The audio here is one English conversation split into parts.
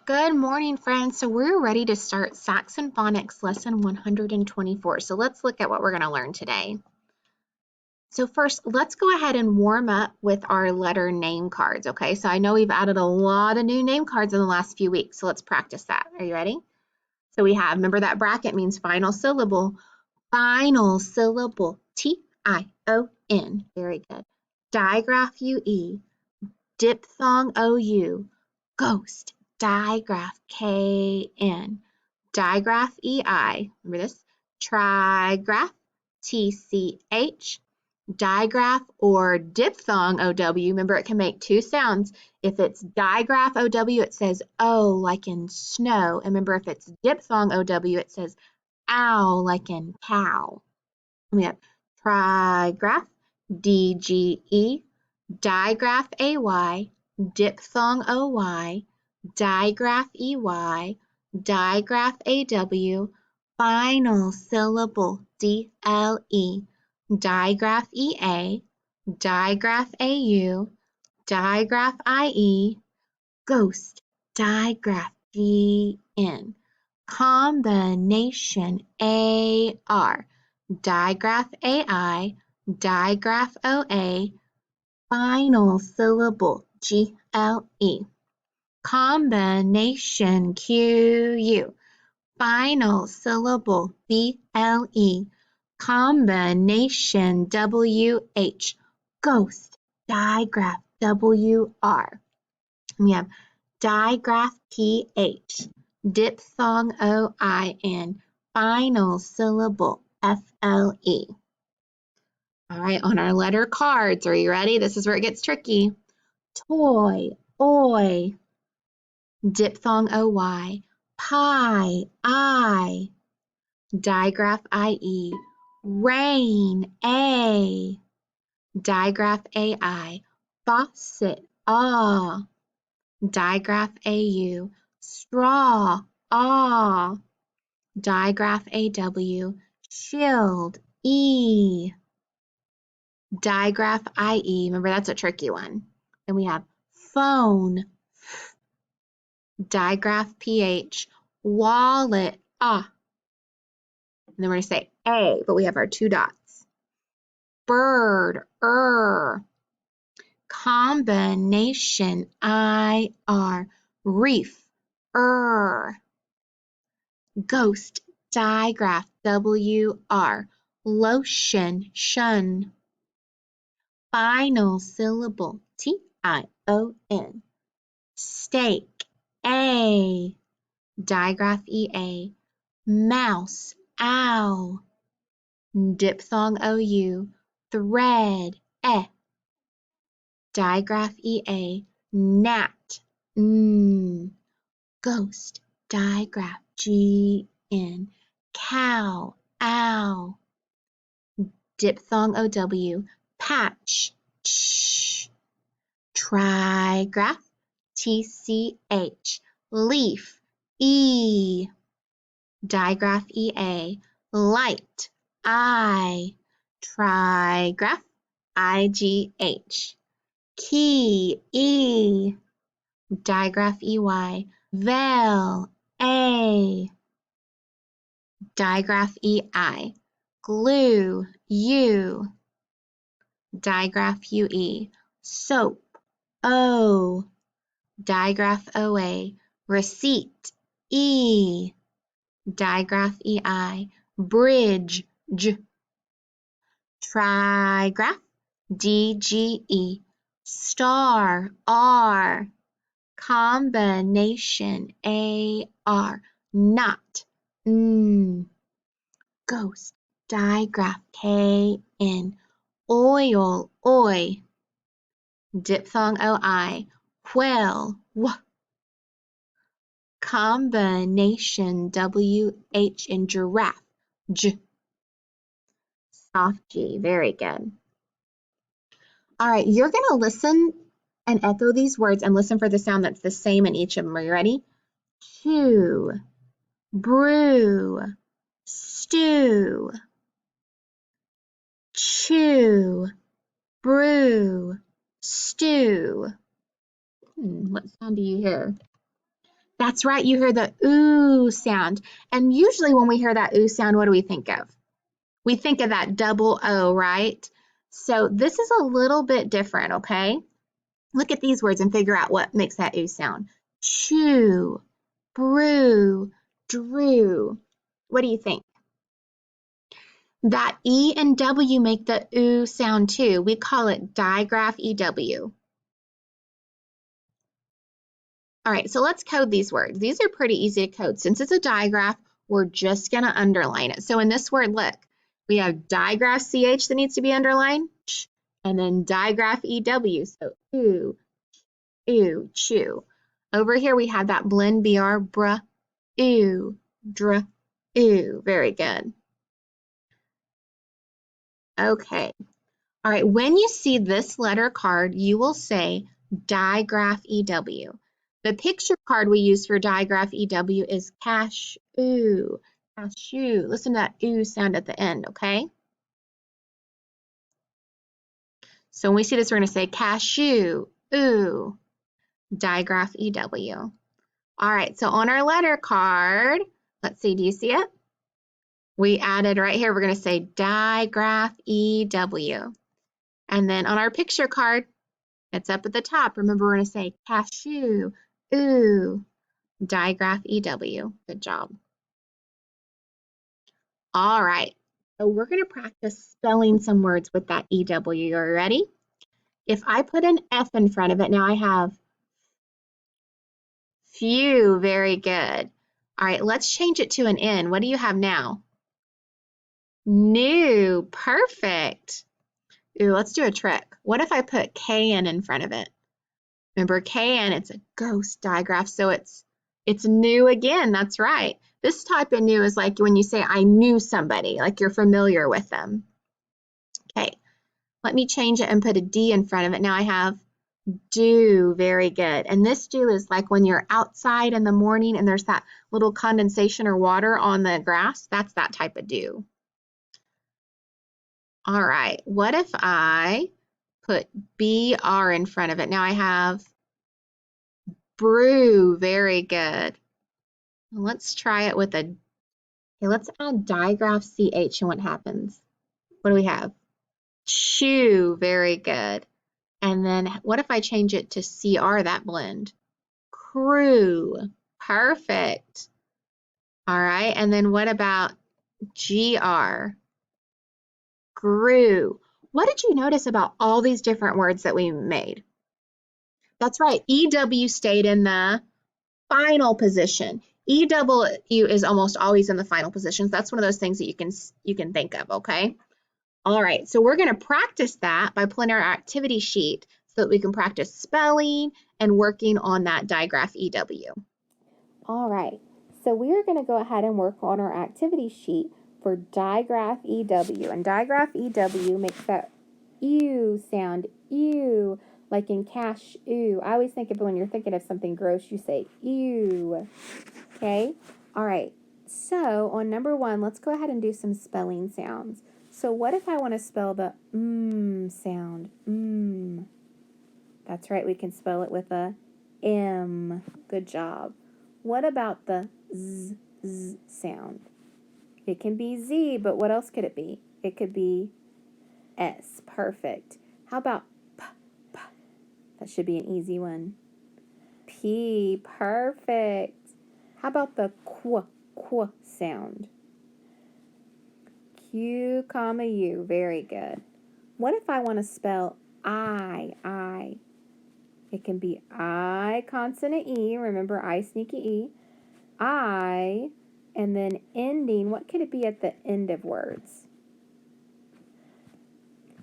Good morning, friends. So we're ready to start Saxon Phonics lesson 124. So let's look at what we're going to learn today. So first, let's go ahead and warm up with our letter name cards, okay? So I know we've added a lot of new name cards in the last few weeks, so let's practice that. Are you ready? So we have, remember that bracket means final syllable. Final syllable, T-I-O-N. Very good. Digraph U-E. Diphthong O-U. Ghost. Digraph K-N. Digraph E-I. Remember this? Trigraph T-C-H. Digraph or diphthong O-W. Remember, it can make two sounds. If it's digraph O-W, it says O like in snow. And remember, if it's diphthong O-W, it says ow like in cow. We have trigraph D-G-E. Digraph A-Y, diphthong O-Y, digraph E-Y, digraph A-W, final syllable D-L-E, digraph E-A, digraph A-U, digraph I-E, ghost, digraph G-N, combination A-R, digraph A-I, digraph O-A, final syllable, G-L-E. Combination, Q-U. Final syllable, B-L-E. Combination, W-H. Ghost, digraph, W-R. We have digraph, P-H. Diphthong, O-I-N. Final syllable, F-L-E. All right, on our letter cards, are you ready? This is where it gets tricky. Toy, oi, diphthong O-Y, pie, I, digraph I-E, rain, A, digraph A-I, faucet, ah, digraph A-U, straw, ah, digraph A-W, shield, E, digraph I-E. Remember, that's a tricky one. Then we have phone, digraph PH, wallet, ah. And then we're going to say A, but we have our two dots. Bird, combination, IR, reef, ghost, digraph, WR, lotion, shun, final syllable, TION, steak, A, digraph EA, mouse, ow, diphthong OU, thread, digraph EA, gnat, ghost, digraph GN, cow, ow, diphthong OW, patch, trigraph TCH, leaf, E, digraph EA, light, I, trigraph IGH, key, E, digraph EY, veil, A, digraph EI, glue, U, digraph UE, soap, O, digraph OA, receipt, E, digraph EI, bridge, J, trigraph, DGE, star, R, combination, AR, knot, ghost, digraph, KN, oil, OI, diphthong OI, whale, W, combination, WH, and giraffe, J, soft G. Very good. All right, you're going to listen and echo these words and listen for the sound that's the same in each of them. Are you ready? Chew, brew, stew, chew, brew, stew. What sound do you hear? That's right, you hear the ooh sound. And usually when we hear that ooh sound, what do we think of? We think of that double O, right? So this is a little bit different, okay? Look at these words and figure out what makes that ooh sound. Chew, brew, drew. What do you think? That E and W make the ooh sound too. We call it digraph EW. All right, so let's code these words. These are pretty easy to code. Since it's a digraph, we're just going to underline it. So in this word, look, we have digraph CH that needs to be underlined, and then digraph EW. So ooh, ooh, chew. Over here, we have that blend BR, bruh, ooh, dr, ooh. Very good. Okay. All right, when you see this letter card, you will say digraph EW. The picture card we use for digraph EW is cashew. Cashew. Listen to that ooh sound at the end, okay? So when we see this, we're going to say cashew, ooh, digraph EW. All right, so on our letter card, let's see, do you see it? We added right here, we're going to say digraph EW. And then on our picture card, it's up at the top. Remember, we're going to say cashew, ooh, digraph EW. Good job. All right. So we're going to practice spelling some words with that EW. You ready? If I put an F in front of it, now I have few. Very good. All right, let's change it to an N. What do you have now? New. Perfect. Ooh, let's do a trick. What if I put KN in front of it? Remember, KN, it's a ghost digraph, so it's new again. That's right. This type of new is like when you say, I knew somebody, like you're familiar with them. Okay, let me change it and put a D in front of it. Now I have dew. Very good. And this dew is like when you're outside in the morning and there's that little condensation or water on the grass. That's that type of dew. All right, what if I put BR in front of it? Now I have brew. Very good. Let's try it with a, okay, let's add digraph CH and what happens? What do we have? Chew. Very good. And then what if I change it to CR, that blend? Crew. Perfect. All right, and then what about GR? Grew. What did you notice about all these different words that we made? That's right, EW stayed in the final position. EW is almost always in the final positions. That's one of those things that you can think of, okay? All right, so we're going to practice that by pulling our activity sheet so that we can practice spelling and working on that digraph EW. All right, so we are going to go ahead and work on our activity sheet for digraph EW. And digraph EW makes that ew sound, ew, like in cash, ew. I always think of when you're thinking of something gross, you say ew. Okay, all right. So on number 1, let's go ahead and do some spelling sounds. So what if I want to spell the sound? That's right, we can spell it with a M. Good job. What about the z sound? It can be Z, but what else could it be? It could be S. Perfect. How about p, p? That should be an easy one. P. Perfect. How about the qu sound? Q, comma, U. Very good. What if I want to spell I? It can be I, consonant E. Remember I, sneaky E. I, and then ending. What could it be at the end of words?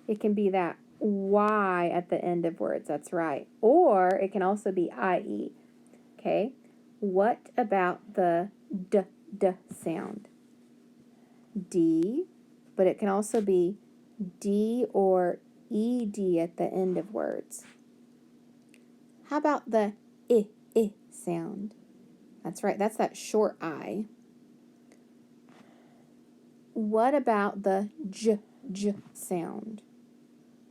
It can be that Y at the end of words. That's right. Or it can also be IE. Okay. What about the D sound? D, but it can also be D or ED at the end of words. How about the I sound? That's right, that's that short I. What about the J sound?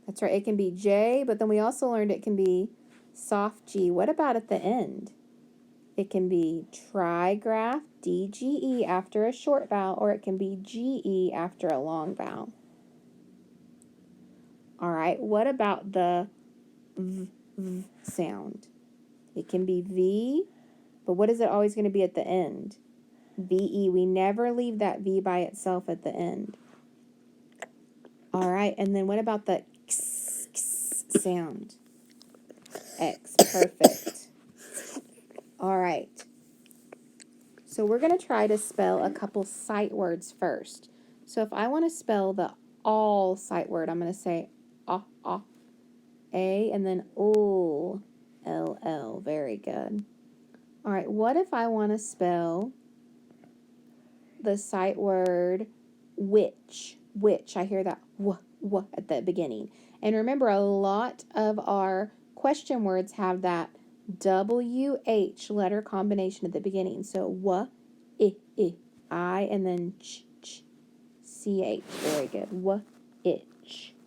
That's right, it can be J, but then we also learned it can be soft G. What about at the end? It can be trigraph, DGE, after a short vowel, or it can be GE after a long vowel. All right, what about the V sound? It can be V, but what is it always going to be at the end? VE. We never leave that V by itself at the end. All right, and then what about the X sound? X, perfect. All right. So we're going to try to spell a couple sight words first. So if I want to spell the all sight word, I'm going to say A, and then ul, LL. Very good. All right, what if I want to spell the sight word which? Which, I hear that w at the beginning. And remember, a lot of our question words have that WH letter combination at the beginning. So I, and then ch, CH. Very good.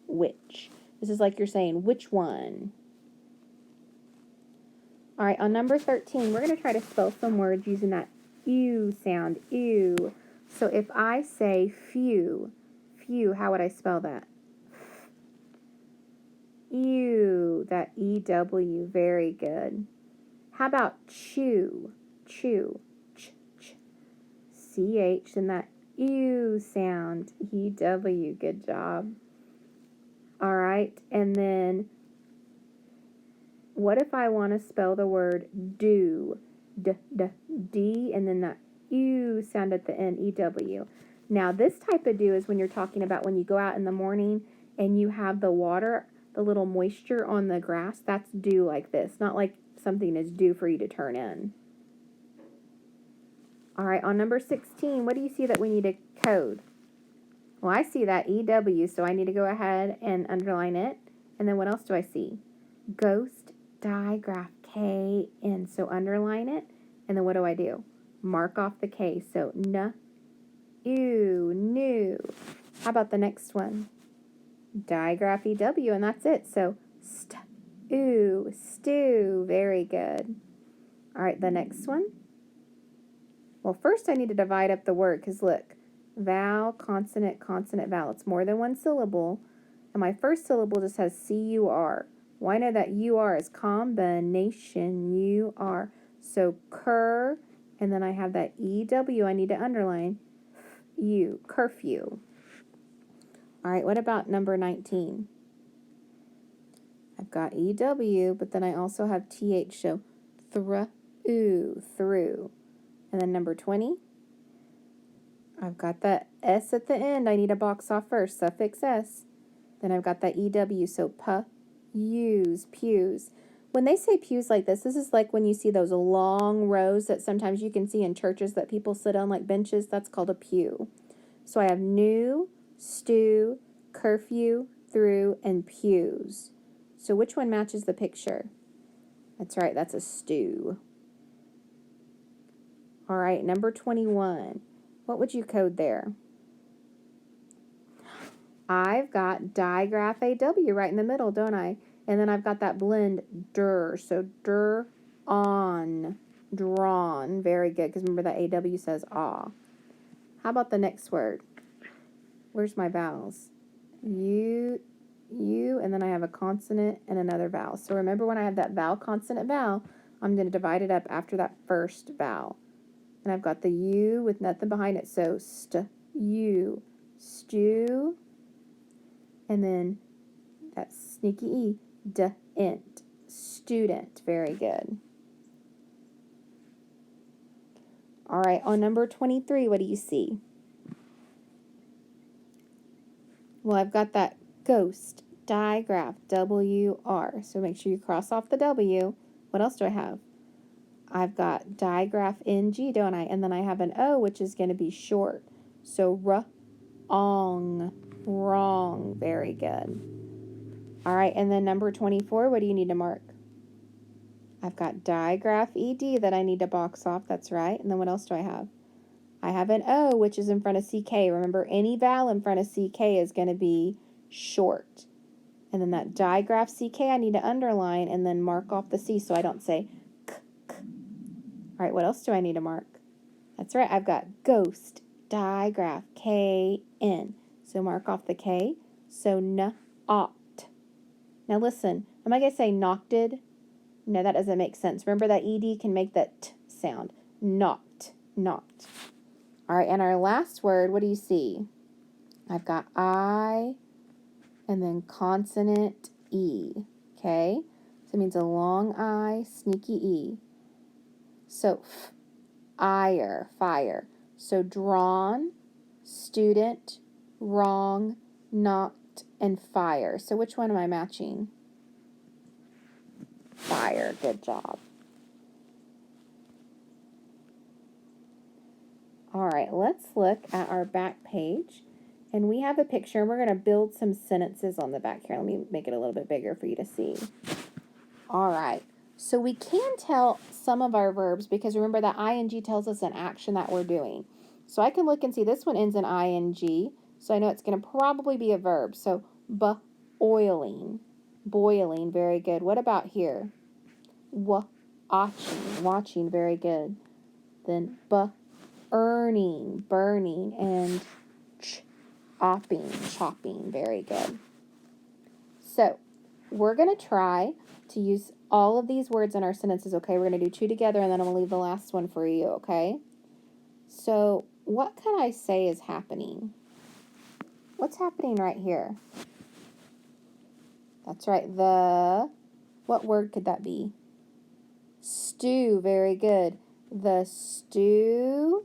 Which. This is like you're saying, which one? All right, on number 13, we're going to try to spell some words using that ew sound, ew. So if I say few, how would I spell that? Ew, that EW, very good. How about chew, ch, CH, and that ew sound, EW, good job. All right, and then what if I want to spell the word do, D, and then that ew sound at the end, EW. Now, this type of do is when you're talking about when you go out in the morning and you have the water, the little moisture on the grass. That's dew like this, not like something is due for you to turn in. All right, on number 16, what do you see that we need to code? Well, I see that EW, so I need to go ahead and underline it. And then what else do I see? Ghost, digraph, KN. So underline it. And then what do? Mark off the K. So new. How about the next one? Digraph EW, and that's it. So stew. Very good. All right, the next one. Well, first I need to divide up the word, because look, vowel, consonant, vowel. It's more than one syllable. And my first syllable just has C-U-R. Well, I know that U-R is combination, U-R. So cur, and then I have that E-W I need to underline. Curfew. All right, what about number 19? I've got E-W, but then I also have T-H, so through. And then number 20, I've got that S at the end. I need to box off first, suffix S. Then I've got that EW, so pews. When they say pews like this is like when you see those long rows that sometimes you can see in churches that people sit on like benches. That's called a pew. So I have new, stew, curfew, through, and pews. So which one matches the picture? That's right, that's a stew. All right, number 21. What would you code there? I've got digraph AW right in the middle, don't I? And then I've got that blend der. So on, drawn. Very good, because remember that AW says ah. How about the next word? Where's my vowels? U, and then I have a consonant and another vowel. So remember when I have that vowel, consonant, vowel, I'm going to divide it up after that first vowel. And I've got the U with nothing behind it, so stew, and then that sneaky E, int, student. Very good. All right, on number 23, what do you see? Well, I've got that ghost, digraph, WR. So make sure you cross off the W. What else do I have? I've got digraph NG, don't I? And then I have an O, which is going to be short. So wrong. Very good. All right, and then number 24, what do you need to mark? I've got digraph ED that I need to box off. That's right. And then what else do I have? I have an O, which is in front of CK. Remember, any vowel in front of CK is going to be short. And then that digraph CK I need to underline and then mark off the C so I don't say k. All All right, what else do I need to mark? That's right, I've got ghost, digraph, K-N. So mark off the K. So n-oct. Now listen, am I going to say nocted? No, that doesn't make sense. Remember that ED can make that T sound. Knocked, knocked. All right, and our last word, what do you see? I've got I and then consonant E, okay? So it means a long I, sneaky E. So ire, fire. So drawn, student, wrong, knocked, and fire. So which one am I matching? Fire, good job. All right, let's look at our back page. And we have a picture, and we're going to build some sentences on the back here. Let me make it a little bit bigger for you to see. All right, so we can tell some of our verbs because remember that ing tells us an action that we're doing. So I can look and see this one ends in ing, so I know it's going to probably be a verb. So boiling, boiling, very good. What about here? Watching, watching, very good. Then burning, burning, and chopping, chopping, very good. So we're going to try to use all of these words in our sentences, okay? We're going to do two together, and then I'm going to leave the last one for you, okay? So what can I say is happening? What's happening right here? That's right, what word could that be? Stew, very good. The stew,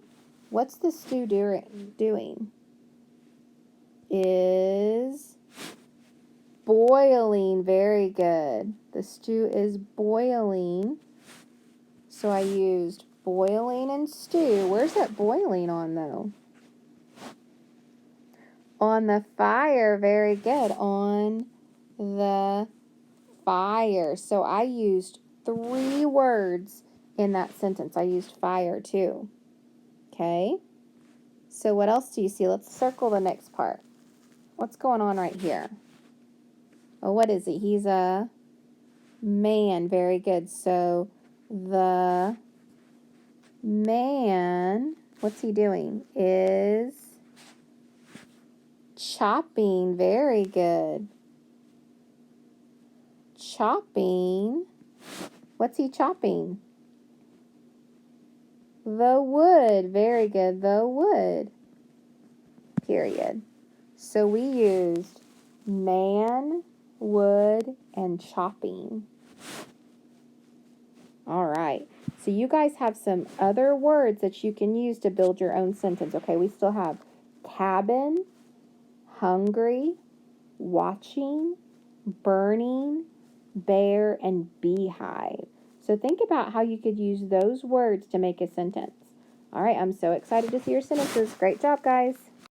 what's the stew doing? Is boiling, very good. The stew is boiling. So I used boiling and stew. Where's that boiling on though? On the fire, very good. On the fire. So I used 3 words in that sentence. I used fire too. Okay? So what else do you see? Let's circle the next part. What's going on right here? Oh, what is he? He's a man. Very good. So the man, what's he doing? Is chopping. Very good. Chopping. What's he chopping? The wood. Very good. The wood. Period. So we used man, wood, and chopping. All right. So you guys have some other words that you can use to build your own sentence. Okay, we still have cabin, hungry, watching, burning, bear, and beehive. So think about how you could use those words to make a sentence. All right, I'm so excited to see your sentences. Great job, guys.